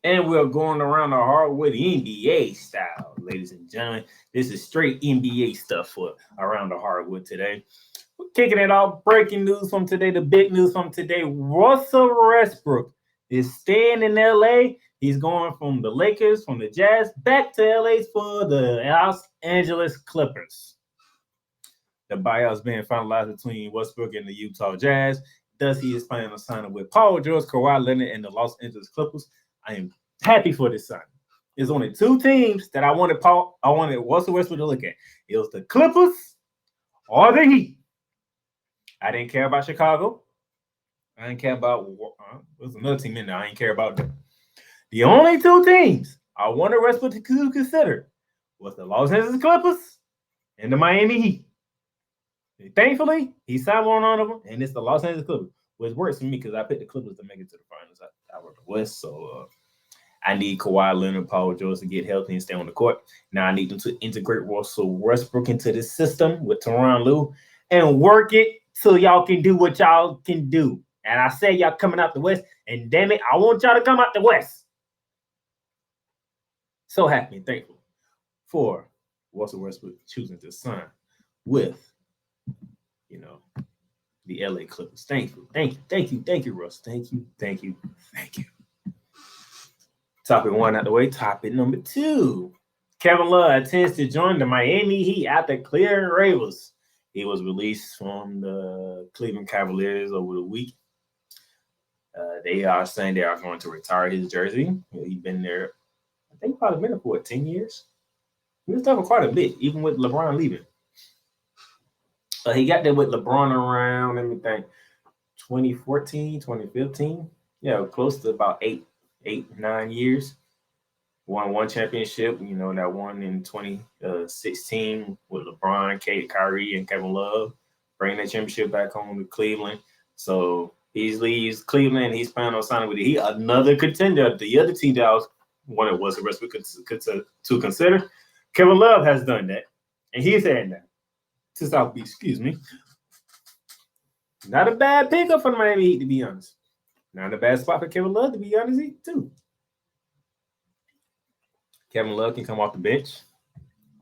And we're going around the hardwood NBA style, ladies and gentlemen. This is straight NBA stuff for Around the Hardwood today. We're kicking it off. Breaking news from today, the big news from today. Russell Westbrook is staying in LA. He's going from the Lakers, from the Jazz, back to LA for the Los Angeles Clippers. The buyout's being finalized between Westbrook and the Utah Jazz. Thus, he is planning on signing with Paul George, Kawhi Leonard, and the Los Angeles Clippers. I am happy for this signing. There's only two teams that I wanted Russell Westbrook to look at. It was the Clippers or the Heat. I didn't care about Chicago. I didn't care about there's another team in there. I didn't care about them. The only two teams I wanted Westbrook to consider was the Los Angeles Clippers and the Miami Heat. Thankfully, he signed one of them, and it's the Los Angeles Clippers, which works for me because I picked the Clippers to make it to the finals. I work the West, so I need Kawhi Leonard, Paul George to get healthy and stay on the court. Now I need them to integrate Russell Westbrook into this system with Tyronn Lue and work it so y'all can do what y'all can do. And I say y'all coming out the West, and damn it, I want y'all to come out the West. So happy and thankful for Russell Westbrook choosing to sign with the LA Clippers. Thank you, Russ. Thank you. Topic one out the way. Topic number two. Kevin Love intends to join the Miami Heat after clearing waivers. He was released from the Cleveland Cavaliers over the week. They are saying they are going to retire his jersey. He's been there, I think, probably been there for 10 years. He was there for quite a bit, even with LeBron leaving. He got there with LeBron around, let me think, 2014, 2015. Yeah, close to about 9 years. Won one championship, that one in 2016 with LeBron, Kyrie, and Kevin Love. Bringing that championship back home to Cleveland. So he leaves Cleveland. He's planning on signing with the Heat, another contender. The other team that I was wanted was the rest to consider. Kevin Love has done that. And he's saying that. To South Beach, excuse me. Not a bad pickup for the Miami Heat, to be honest. Not a bad spot for Kevin Love, to be honest, too. Kevin Love can come off the bench,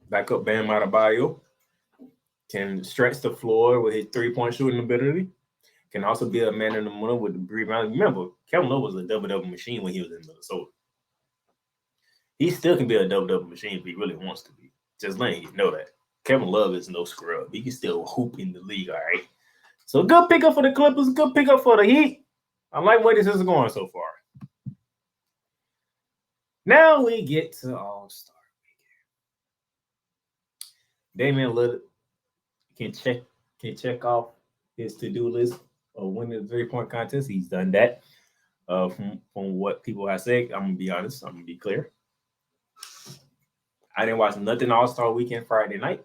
back up Bam Adebayo, can stretch the floor with his three-point shooting ability, can also be a man in the middle with the rebound. Remember, Kevin Love was a double-double machine when he was in Minnesota. He still can be a double-double machine if he really wants to be. Just letting you know that. Kevin Love is no scrub. He can still hoop in the league, all right? So good pickup for the Clippers, good pickup for the Heat. I like where this is going so far. Now we get to All-Star Weekend. Damian Lillard can check off his to-do list of winning the three-point contest. He's done that. From what people have said, I'm going to be honest. I'm going to be clear. I didn't watch nothing All-Star Weekend Friday night.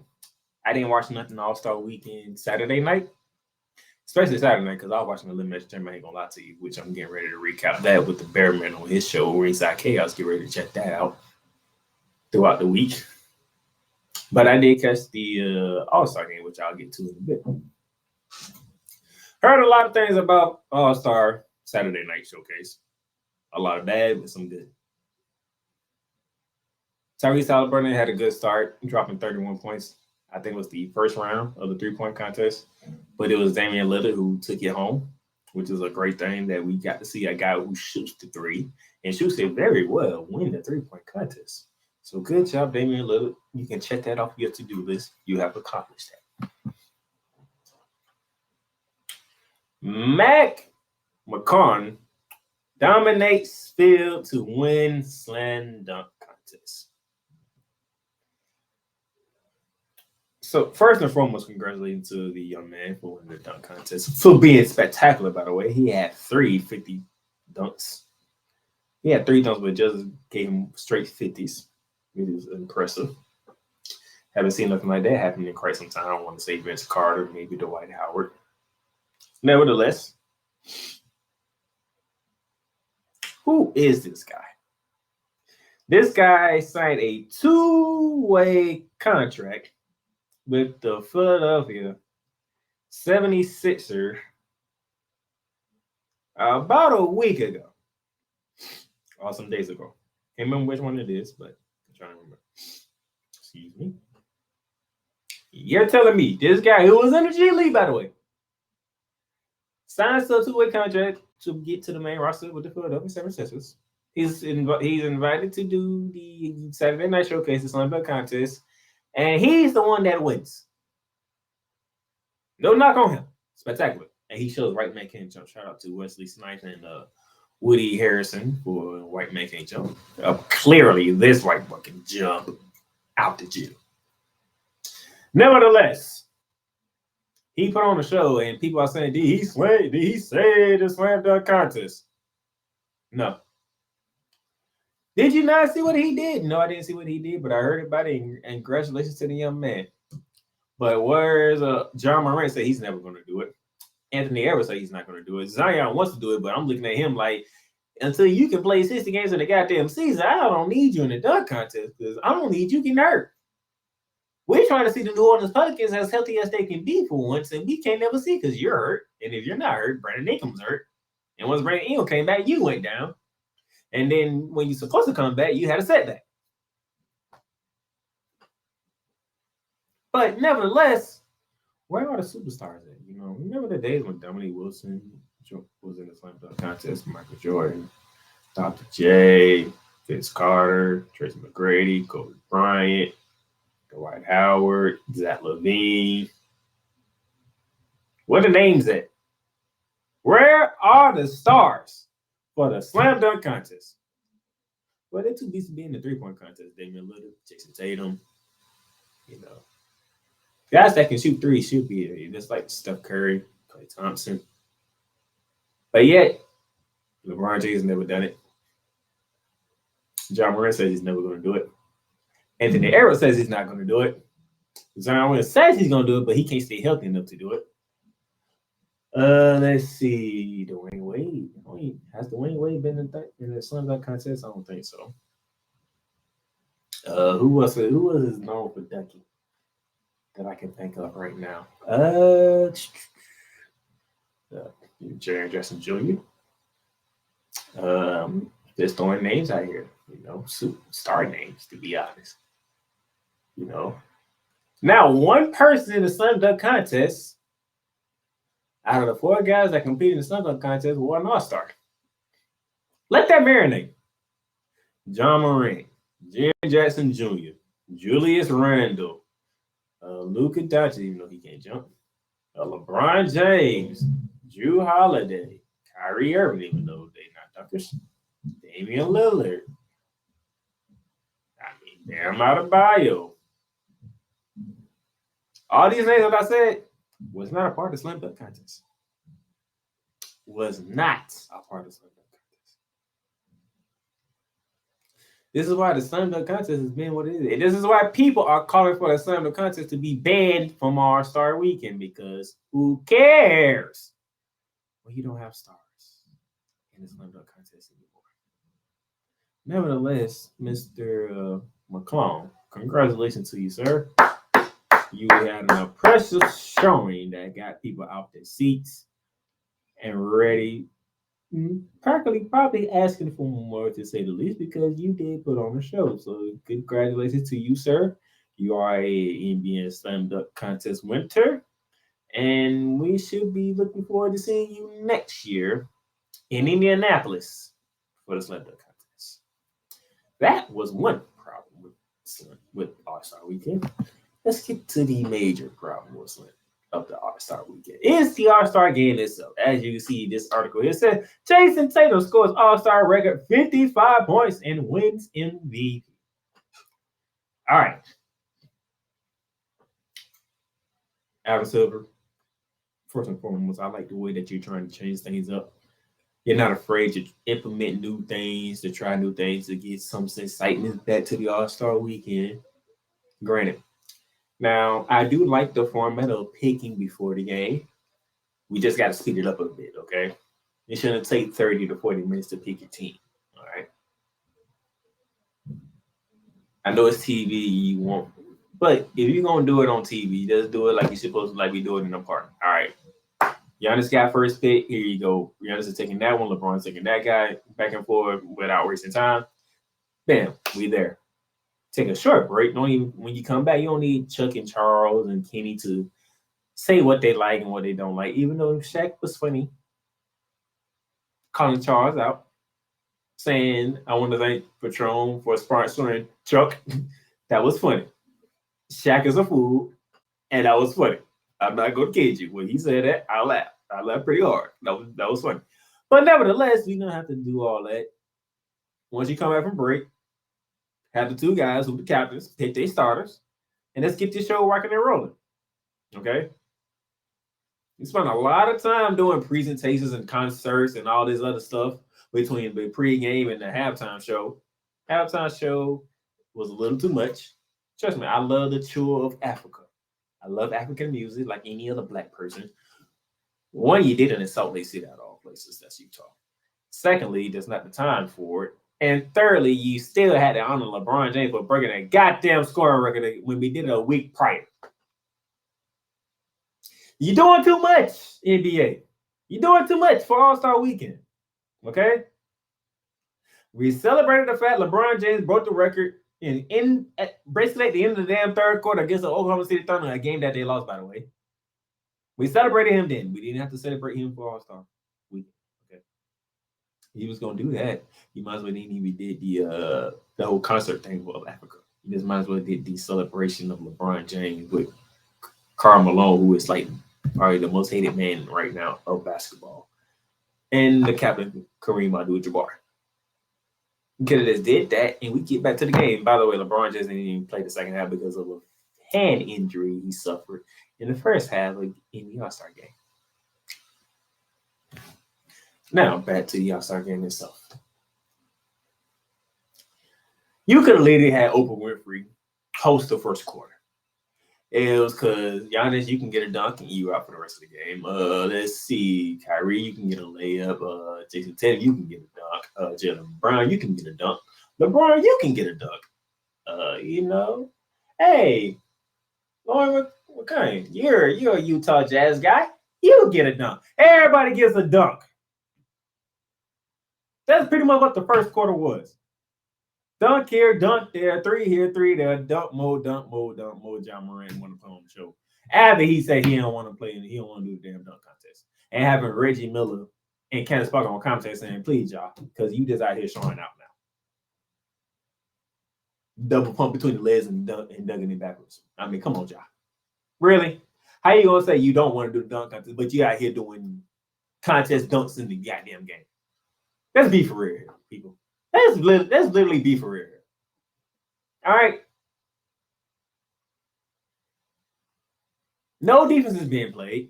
I didn't watch nothing All-Star Weekend Saturday night. Especially Saturday night, because I was watching the Elimination Tournament, I ain't gonna lie to you, which I'm getting ready to recap that with the Bearman on his show, Ringside Chaos. Get ready to check that out throughout the week. But I did catch the All-Star game, which I'll get to in a bit. Heard a lot of things about All-Star Saturday night showcase. A lot of bad, but some good. Tyrese Halliburton had a good start, dropping 31 points. I think it was the first round of the three-point contest. But it was Damian Lillard who took it home, which is a great thing that we got to see a guy who shoots the three and shoots it very well win the three-point contest. So good job, Damian Lillard. You can check that off your to-do list. You have accomplished that. Mac McCon dominates field to win slam dunk contest. So first and foremost, congratulations to the young man for winning the dunk contest. For being spectacular, by the way. He had 350 dunks. He had 3 dunks, but just gave him straight 50s. It was impressive. Haven't seen nothing like that happen in quite some time. I want to say Vince Carter, maybe Dwight Howard. Nevertheless, who is this guy? This guy signed a 2-way contract with the Philadelphia 76ers about a week ago. some days ago. Can't remember which one it is, but I'm trying to remember. Excuse me. You're telling me this guy who was in the G League, by the way, signs a 2-way contract to get to the main roster with the Philadelphia 76ers. He's invited to do the Saturday Night Showcase, the Slam Dunk Contest, and he's the one that wins. No knock on him. Spectacular. And he shows White Man Can't Jump. Shout out to Wesley Snipes and Woody Harrison for White Man Can't Jump. Clearly, this white boy can jump out the gym. Nevertheless, he put on a show, and people are saying, did he say the Slam Dunk Contest? No. Did you not see what he did? No, I didn't see what he did, but I heard about it, and congratulations to the young man. But where's John Morant said he's never going to do it. Anthony Edwards said he's not going to do it. Zion wants to do it, but I'm looking at him like, until you can play 60 games in the goddamn season, I don't need you in the dunk contest because I don't need you getting hurt. We're trying to see the New Orleans Pelicans as healthy as they can be for once, and we can't never see because you're hurt. And if you're not hurt, Brandon Ingram's hurt. And once Brandon Ingram came back, you went down. And then when you're supposed to come back, you had a setback. But nevertheless, where are the superstars at? You know, remember the days when Dominique Wilson was in the slam dunk contest, Michael Jordan, Dr. J, Vince Carter, Tracy McGrady, Kobe Bryant, Dwight Howard, Zach LaVine. Where are the names at? Where are the stars for the slam dunk contest? Well, they're too busy being in the 3-point contest. Damian Lillard, Jason Tatum, you know. Guys that can shoot three should be just like Steph Curry, Klay Thompson. But yet, LeBron James has never done it. John Morant says he's never going to do it. Anthony Edwards says he's not going to do it. Zion Williams says he's going to do it, but he can't stay healthy enough to do it. Let's see. Dwayne Wade. Has Dwayne Wade been in the slam dunk contest? I don't think so. Who was his known for dunking that I can think of right now? Jaren Jackson Jr. Just throwing names out here, you know, star names, to be honest. You know. Now, one person in the slam dunk contest, out of the 4 guys that competed in the slam dunk contest, won an all-star. Let that marinate. John Morant, Jaren Jackson Jr., Julius Randle, Luka Doncic, even though he can't jump, LeBron James, Drew Holiday, Kyrie Irving, even though they're not dunkers, Damian Lillard, Bam Adebayo. All these names that I said was not a part of the slam dunk contest. Was not a part of the slam dunk contest. This is why the slam dunk contest has been what it is. And this is why people are calling for the slam dunk contest to be banned from All-Star Weekend, because who cares when you don't have stars in the slam dunk contest anymore? Nevertheless, Mr. McClung, congratulations to you, sir. You had an impressive showing that got people out their seats and ready, probably asking for more, to say the least, because you did put on a show. So congratulations to you, sir. You are a NBA Slam Dunk Contest winner, and we should be looking forward to seeing you next year in Indianapolis for the Slam Dunk Contest. That was one problem with All-Star Weekend. Let's get to the major problem of the All-Star Weekend. It's the All-Star game itself. As you see, this article here says Jason Tatum scores All-Star record 55 points and wins MVP. All right. Adam Silver, first and foremost, I like the way that you're trying to change things up. You're not afraid to implement new things, to try new things, to get some excitement back to the All-Star Weekend. Granted. Now, I do like the format of picking before the game. We just got to speed it up a bit, okay? It shouldn't take 30 to 40 minutes to pick your team, all right? I know it's TV, you won't. But if you're going to do it on TV, just do it like you're supposed to, like we do it in the park, all right? Giannis got first pick. Here you go. Giannis is taking that one. LeBron's taking that guy. Back and forth without wasting time. Bam, we there. Take a short break. Don't even when you come back, you don't need Chuck and Charles and Kenny to say what they like and what they don't like. Even though Shaq was funny, calling Charles out, saying, "I want to thank Patron for sponsoring Chuck." That was funny. Shaq is a fool, and that was funny. I'm not gonna kid you. When he said that, I laughed. I laughed pretty hard. That was funny. But nevertheless, we don't have to do all that. Once you come back from break, have the two guys who the captains take their starters, and let's get this show rocking and rolling. Okay. We spent a lot of time doing presentations and concerts and all this other stuff between the pregame and the halftime show. Halftime show was a little too much. Trust me, I love the tour of Africa. I love African music like any other black person. One, you didn't in Salt Lake City out of all places. That's Utah. Secondly, there's not the time for it. And thirdly, you still had to honor LeBron James for breaking a goddamn scoring record when we did it a week prior. You're doing too much, NBA. You're doing too much for All-Star Weekend. Okay? We celebrated the fact LeBron James broke the record basically at the end of the damn third quarter against the Oklahoma City Thunder, a game that they lost, by the way. We celebrated him then. We didn't have to celebrate him for All-Star Weekend. Okay. He was gonna do that. He might as well didn't even did the whole concert thing for Africa. He just might as well did the celebration of LeBron James with Karl Malone, who is like probably the most hated man right now of basketball, and the captain Kareem Abdul-Jabbar. We could have just did that, and we get back to the game. By the way, LeBron just didn't even play the second half because of a hand injury he suffered in the first half in the All-Star game. Now, back to the All-Star game itself. You could have literally had Oprah Winfrey host the first quarter. It was because Giannis, you can get a dunk and you out for the rest of the game. Let's see. Kyrie, you can get a layup. Jason Tatum, you can get a dunk. Jaylen Brown, you can get a dunk. LeBron, you can get a dunk. Hey, Lauren McCain, you're a Utah Jazz guy. You get a dunk. Everybody gets a dunk. That's pretty much what the first quarter was. Dunk here, dunk there, three here, three there, dunk mode, dunk mode, dunk mode. John Moran want to play on the show. After he said he don't want to play and he don't want to do the damn dunk contest. And having Reggie Miller and Candace Parker on commentary saying, please, y'all, because you just out here showing out now. Double pump between the legs and dunking it backwards. I mean, come on, y'all. Really? How you gonna say you don't want to do the dunk contest, but you out here doing contest dunks in the goddamn game? Let's be for real here, people. Let's literally be for real. All right. No defense is being played.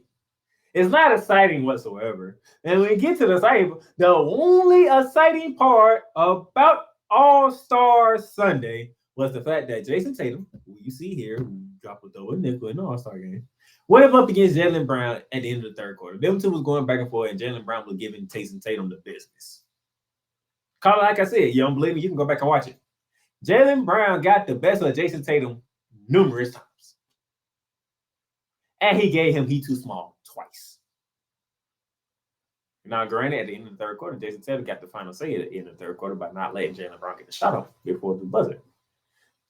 It's not exciting whatsoever. And when we get to the exciting, the only exciting part about All-Star Sunday was the fact that Jason Tatum, who you see here, who dropped a nickel in the All-Star game, went up against Jaylen Brown at the end of the third quarter. Them two was going back and forth, and Jaylen Brown was giving Jason Tatum the business. Like I said, you don't believe me, you can go back and watch it. Jaylen Brown got the best of Jason Tatum numerous times. And he gave him he too small twice. Now, granted, at the end of the third quarter, Jason Tatum got the final say at the end of the third quarter by not letting Jaylen Brown get the shot off before the buzzer.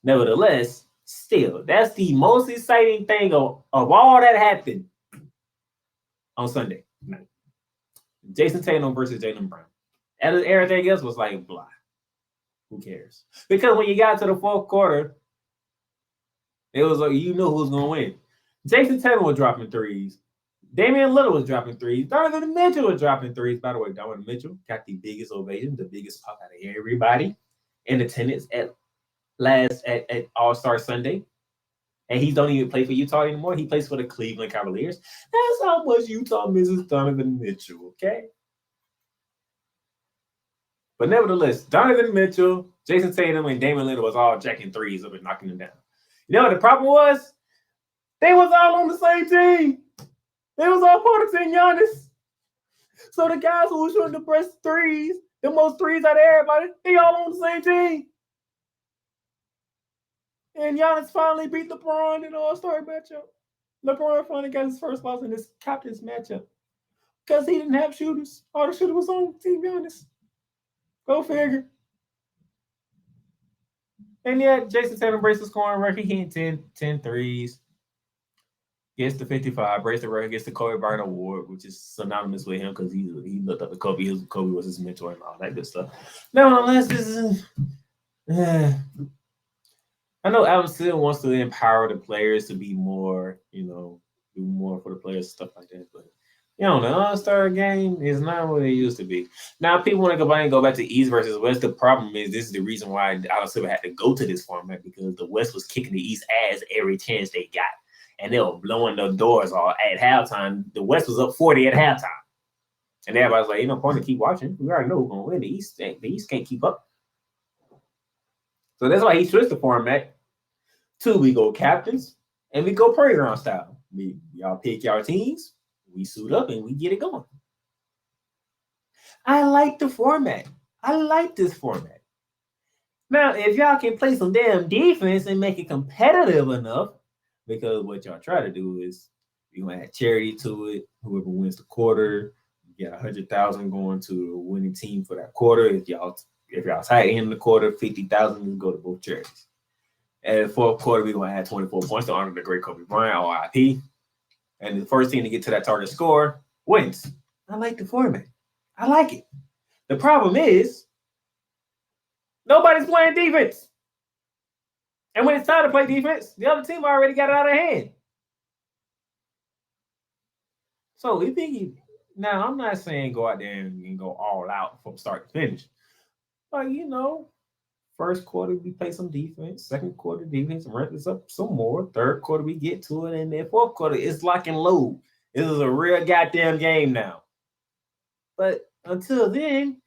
Nevertheless, still, that's the most exciting thing of all that happened on Sunday night. Jason Tatum versus Jaylen Brown. And everything else was like, blah. Who cares? Because when you got to the fourth quarter, it was like, you knew who was going to win. Jason Tatum was dropping threes. Damian Lillard was dropping threes. Donovan Mitchell was dropping threes. By the way, Donovan Mitchell got the biggest ovation, the biggest pop out of everybody in attendance at All-Star Sunday. And he don't even play for Utah anymore. He plays for the Cleveland Cavaliers. That's how much Utah misses Donovan Mitchell, okay? But nevertheless, Donovan Mitchell, Jason Tatum, and Damian Lillard was all jacking threes up and knocking them down. You know what the problem was? They was all on the same team. They was all part of Team Giannis. So the guys who were shooting the best threes, the most threes out of everybody, they all on the same team. And Giannis finally beat LeBron in the All-Star matchup. LeBron finally got his first loss in this captain's matchup. Because he didn't have shooters. All the shooters was on, to be honest. Go figure. And yet, Jason Tatum breaks the scoring record. He hit 10 threes. Gets the 55, breaks the record, gets the Kobe Bryant Award, which is synonymous with him because he looked up to Kobe. Kobe was his mentor and all that good stuff. Nevertheless, this is. I know Adam Silver wants to empower the players to be more, do more for the players, stuff like that. But the All-Star game is not what it used to be. Now, people want to go back to East versus West. The problem is this is the reason why Adam Silver had to go to this format because the West was kicking the East ass every chance they got. And they were blowing the doors off at halftime. The West was up 40 at halftime. And everybody's like, no point to keep watching. We already know who's going to win. The East can't keep up. So that's why he switched the format. 2, we go captains, and we go parade ground style. Y'all pick y'all teams, we suit up, and we get it going. I like the format. I like this format. Now, if y'all can play some damn defense and make it competitive enough, because what y'all try to do is you're going to add charity to it. Whoever wins the quarter, you get 100,000 going to the winning team for that quarter. If y'all tight in the quarter, 50,000 will go to both charities. And the fourth quarter, we're going to add 24 points to honor the great Kobe Bryant, RIP. And the first team to get to that target score wins. I like the format. I like it. The problem is nobody's playing defense. And when it's time to play defense, the other team already got it out of hand. So if now I'm not saying go out there and go all out from start to finish. But first quarter we play some defense, second quarter defense ramp us up some more. Third quarter we get to it, and then fourth quarter it's lock and load. This is a real goddamn game now. But until then,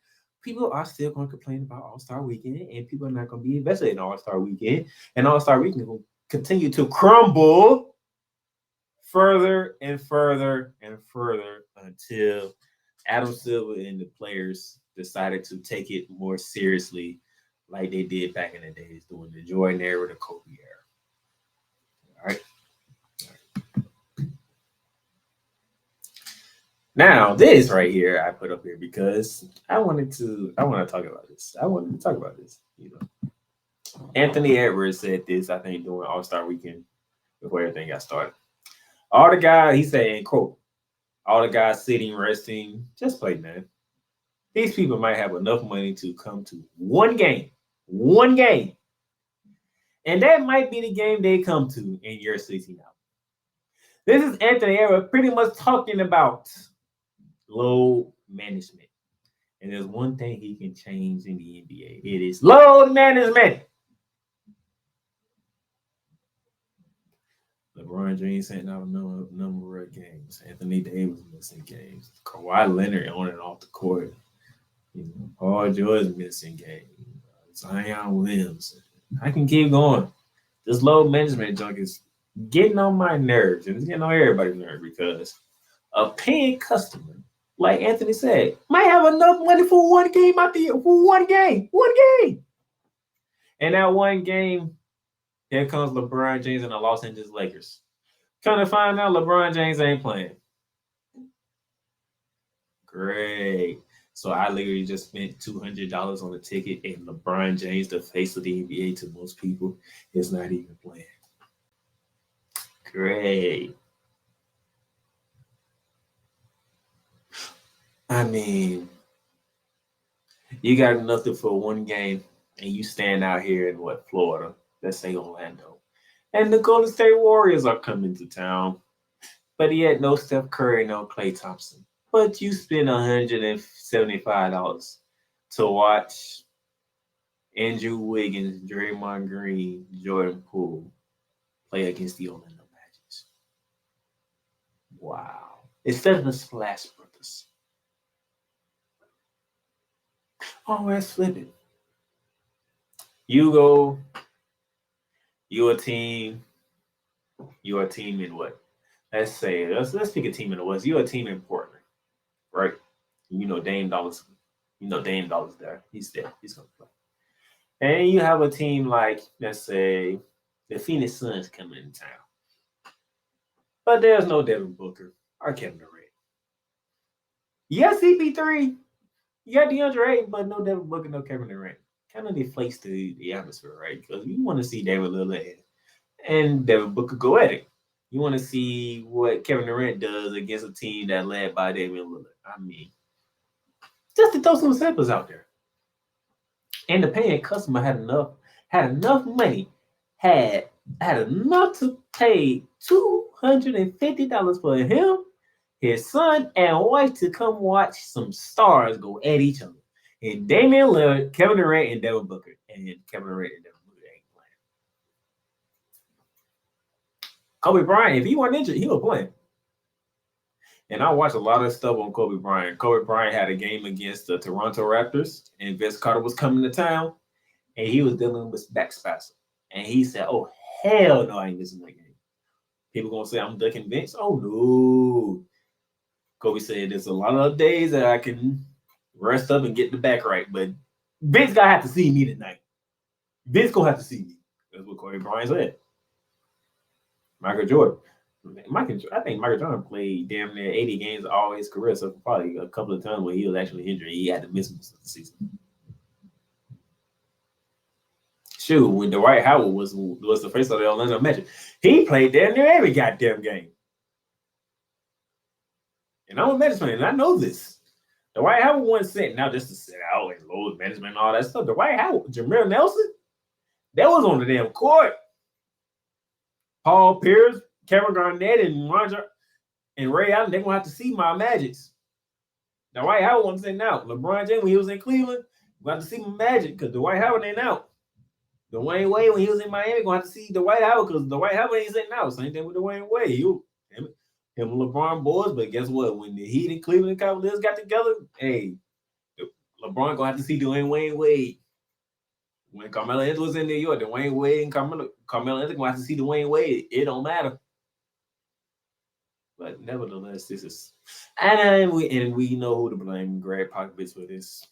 people are still going to complain about All-Star Weekend, and people are not going to be invested in All-Star Weekend. And All-Star Weekend will continue to crumble further and further and further until Adam Silver and the players decided to take it more seriously like they did back in the days during the Jordan era, the Kobe era. All right. Now, this right here I put up here because I want to talk about this. Anthony Edwards said this, I think, during All-Star Weekend before everything got started. All the guys, he said, quote, all the guys sitting, resting, just play, man. These people might have enough money to come to one game. And that might be the game they come to in year 16 out. This is Anthony Edwards pretty much talking about load management. And there's one thing he can change in the NBA. It is load management. LeBron James sent out a number of games. Anthony Davis missing games. Kawhi Leonard on and off the court. Paul George missing games. Zion Williams. I can keep going. This load management junk is getting on my nerves, and it's getting on everybody's nerves because a paying customer, like Anthony said, might have enough money for one game out the year. For one game. And that one game, here comes LeBron James and the Los Angeles Lakers. Trying to find out LeBron James ain't playing. Great. So I literally just spent $200 on a ticket, and LeBron James, the face of the NBA to most people, is not even playing. Great. I mean, you got nothing for one game, and you stand out here in Florida? Let's say Orlando. And the Golden State Warriors are coming to town. But yet, no Steph Curry, no Klay Thompson. But you spend $175 to watch Andrew Wiggins, Draymond Green, Jordan Poole play against the Orlando Magic. Wow. Instead of the Splash Brothers. Oh, let's flip it. You're a team in what? Let's pick a team in the West. You're a team in Portland, right? Dame Dollar's there. He's there. He's gonna play. And you have a team like, let's say, the Phoenix Suns coming in town. But there's no Devin Booker or Kevin Durant. You got CP3, you got DeAndre Ayton, but no Devin Booker, no Kevin Durant. Kind of deflates the atmosphere, right? Because you want to see David Lillard and Devin Booker go at it. You want to see what Kevin Durant does against a team that led by David Lillard. I mean, just to throw some samples out there. And the paying customer had enough money, had had enough to pay $250 for him, his son, and wife to come watch some stars go at each other. And Damian Lillard, Kevin Durant, and Devin Booker. And Kevin Durant and Devin Booker ain't playing. Kobe Bryant, if he wasn't injured, he was playing. And I watched a lot of stuff on Kobe Bryant. Kobe Bryant had a game against the Toronto Raptors, and Vince Carter was coming to town, and he was dealing with back spasm. And he said, "Oh hell no, I ain't missing that game." People gonna say I'm ducking Vince. Oh no. Kobe said there's a lot of days that I can rest up and get the back right, but Vince gonna have to see me tonight. Vince gonna have to see me. That's what Kobe Bryant said. Michael Jordan. I think Michael Jordan played damn near 80 games all his career, so probably a couple of times when he was actually injured, he had to miss most of the season. Shoot, when Dwight Howard was the face of the Orlando Magic, he played damn near every goddamn game. And I'm a Magic fan, and I know this. Dwight Howard wasn't sitting out just to sit out and load management and all that stuff. Dwight Howard, Jameer Nelson, that was on the damn court. Paul Pierce, Kevin Garnett, and Roger and Ray Allen, they're gonna have to see my Magics. Dwight Howard wasn't sitting out. LeBron James, when he was in Cleveland, we're gonna have to see my Magic because Dwight Howard ain't out. Dwayne Wade, when he was in Miami, gonna have to see Dwight Howard because Dwight Howard ain't sitting out. Same thing with Dwayne Wade. Him and LeBron boys, but guess what? When the Heat and Cleveland Cavaliers got together, hey, LeBron gonna have to see Dwayne Wade. When Carmelo Anthony was in New York, Dwayne Wade and Carmelo Anthony gonna have to see Dwayne Wade. It don't matter. But nevertheless, this is and we know who to blame. Greg Popovich for this.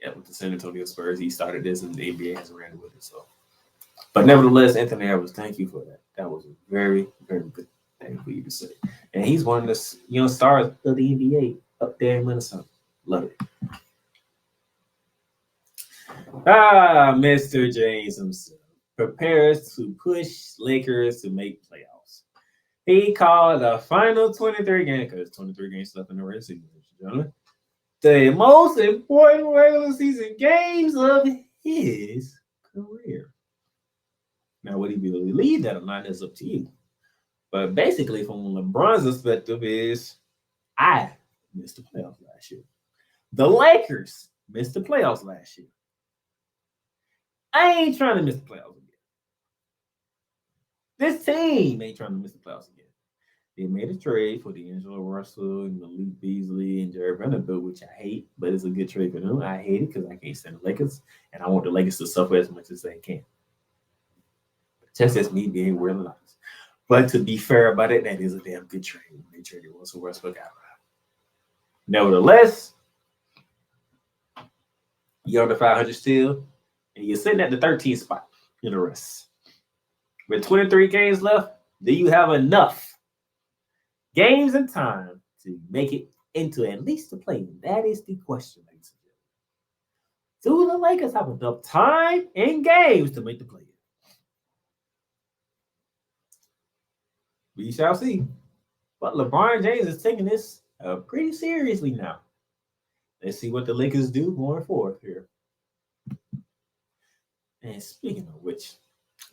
Yeah, with the San Antonio Spurs, he started this, and the NBA has ran with it. So, but nevertheless, Anthony Edwards, thank you for that. That was a very, very good thing for you to say. And he's one of the stars of the NBA up there in Minnesota. Love it. Mr. James himself prepares to push Lakers to make playoffs. He called the final 23 games, because 23 games left in the regular season, gentlemen, the most important regular season games of his career. Now, would he believe that or not? That's up to you. But basically, from LeBron's perspective, is I missed the playoffs last year. The Lakers missed the playoffs last year. I ain't trying to miss the playoffs again. This team ain't trying to miss the playoffs again. They made a trade for D'Angelo Russell and Malik Beasley and Jared Vanderbilt, which I hate, but it's a good trade for them. I hate it because I can't stand the Lakers, and I want the Lakers to suffer as much as they can. Just as me being real honest. But to be fair about it, that is a damn good trade. They traded Russell Westbrook out. Nevertheless, you're on the 500 still, and you're sitting at the 13th spot in the rest. With 23 games left, do you have enough games and time to make it into at least the play? That is the question, ladies and gentlemen. Do the Lakers have enough time and games to make the play? We shall see. But LeBron James is taking this pretty seriously now. Let's see what the Lakers do going forward here. And speaking of which,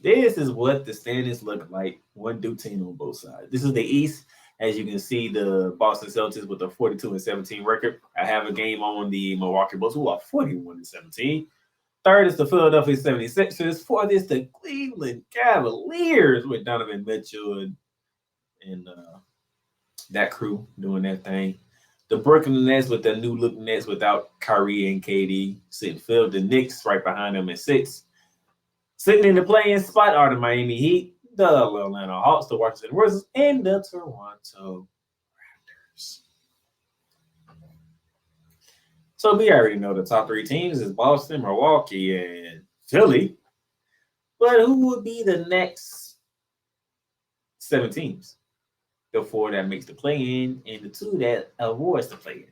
this is what the standings look like. One Duke team on both sides. This is the East. As you can see, the Boston Celtics with a 42-17 record. I have a game on the Milwaukee Bucks, who are 41-17. Third is the Philadelphia 76ers. Fourth is the Cleveland Cavaliers with Donovan Mitchell and that crew doing that thing. The Brooklyn Nets with the new look Nets without Kyrie and KD sitting fifth. The Knicks right behind them at 6. Sitting in the play-in spot are the Miami Heat, the Atlanta Hawks, the Washington Wizards, and the Toronto Raptors. So we already know the top 3 teams is Boston, Milwaukee, and Philly. But who would be the next 7 teams? The 4 that makes the play-in and the 2 that avoids the play-in.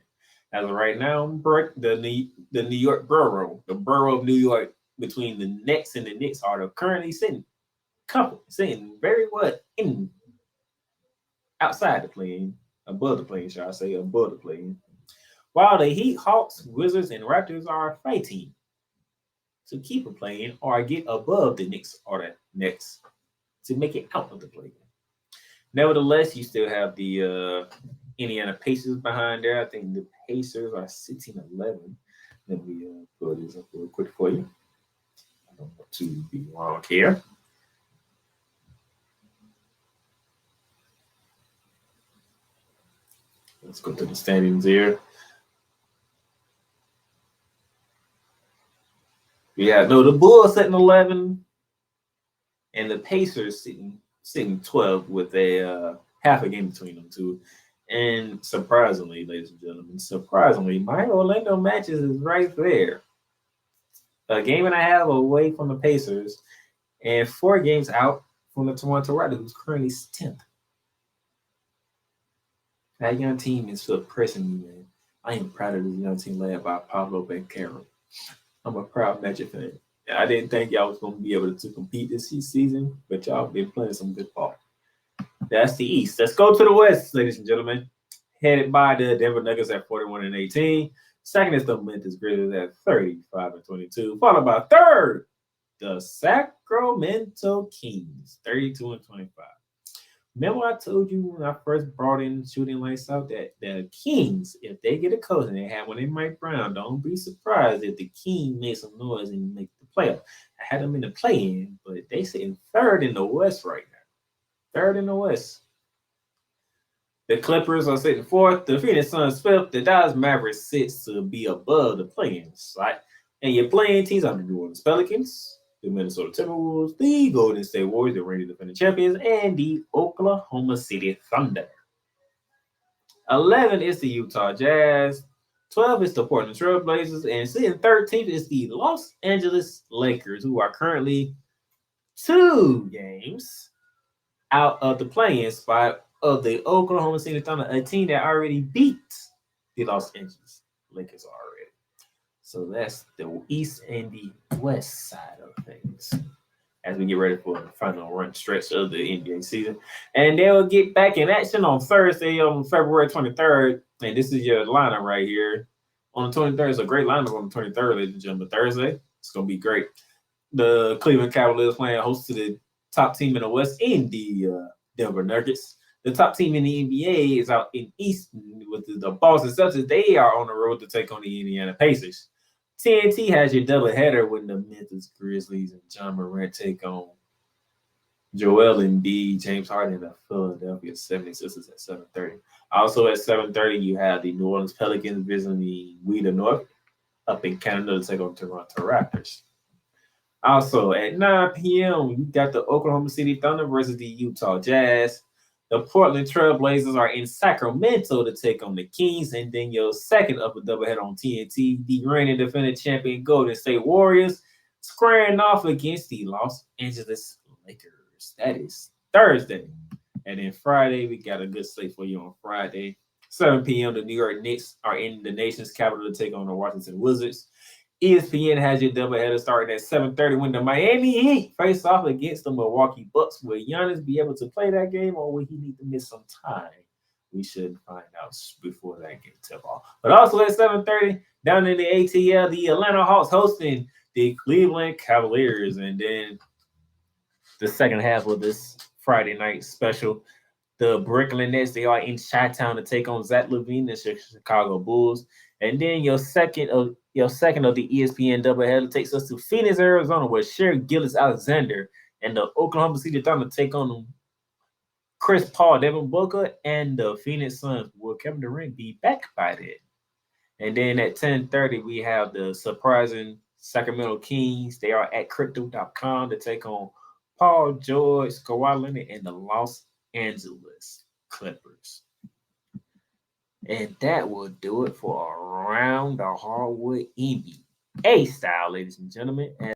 As of right now, the New York borough, the borough of New York, between the Nets and the Knicks are currently sitting very well in outside the plane, above the plane, shall I say, above the plane. While the Heat, Hawks, Wizards, and Raptors are fighting to keep a plane or get above the Knicks or the Nets to make it out of the plane. Nevertheless, you still have the Indiana Pacers behind there. I think the Pacers are 16-11. Let me pull this up real quick for you. I don't want to be wrong here. Let's go to the standings here. Yeah, no, the Bulls sitting 11, and the Pacers sitting 12 with a half a game between them two. And surprisingly, ladies and gentlemen, my Orlando Magic is right there. A game and a half away from the Pacers, and 4 games out from the Toronto Raptors, who's currently 10th. That young team is suppressing me, man. I am proud of this young team led by Pablo Banchero. I'm a proud Magic fan. I didn't think y'all was going to be able to compete this season, but y'all been playing some good ball. That's the East. Let's go to the West, ladies and gentlemen. Headed by the Denver Nuggets at 41-18. Second is the Memphis Grizzlies at 35-22. Followed by third, the Sacramento Kings, 32-25. Remember I told you when I first brought in Shooting Lights Out that the Kings, if they get a coach and they have one in Mike Brown, don't be surprised if the King makes some noise and make the playoff. I had them in the play-in, but they sitting third in the West right now. Third in the West. The Clippers are sitting fourth. The Phoenix Suns fifth. The Dallas Mavericks sits to be above the play-in slot. And your playing teams are the New Orleans Pelicans, the Minnesota Timberwolves, the Golden State Warriors, the reigning defending champions, and the Oklahoma City Thunder. 11 is the Utah Jazz. 12 is the Portland Trail Blazers. And sitting 13th is the Los Angeles Lakers, who are currently 2 games out of the play-in spot of the Oklahoma City Thunder, a team that already beat the Los Angeles Lakers already. So that's the East and the West side of things as we get ready for the final run stretch of the NBA season. And they'll get back in action on Thursday, on February 23rd. And this is your lineup right here. On the 23rd, it's a great lineup on the 23rd, ladies and gentlemen. Thursday, it's going to be great. The Cleveland Cavaliers playing host to the top team in the West in the Denver Nuggets. The top team in the NBA is out in East with the Boston Celtics. They are on the road to take on the Indiana Pacers. TNT has your doubleheader when the Memphis Grizzlies and John Morant take on Joel Embiid, James Harden, and the Philadelphia 76ers at 7:30. Also at 7:30, you have the New Orleans Pelicans visiting the We the North up in Canada to take on Toronto Raptors. Also at 9 p.m., you got the Oklahoma City Thunder versus the Utah Jazz. The Portland Trail Blazers are in Sacramento to take on the Kings, and then your second upper doubleheader on TNT, the reigning defending champion Golden State Warriors squaring off against the Los Angeles Lakers. That is Thursday. And then Friday, we got a good slate for you on Friday. 7 p.m., the New York Knicks are in the nation's capital to take on the Washington Wizards. ESPN has your doubleheader starting at 7:30 when the Miami Heat face off against the Milwaukee Bucks. Will Giannis be able to play that game, or will he need to miss some time? We should find out before that game tip off. But also at 7:30, down in the ATL, the Atlanta Hawks hosting the Cleveland Cavaliers. And then the second half of this Friday night special, the Brooklyn Nets, they are in Chi-Town to take on Zach LaVine and the Chicago Bulls. And then your second of the ESPN doubleheader takes us to Phoenix, Arizona, where Shea Gilgeous-Alexander and the Oklahoma City Thunder take on Chris Paul, Devin Booker, and the Phoenix Suns. Will Kevin Durant be back by then? And then at 10:30, we have the surprising Sacramento Kings. They are at crypto.com to take on Paul George, Kawhi Leonard, and the Los Angeles Clippers. And that will do it for Around the Hardwood NBA style, ladies and gentlemen.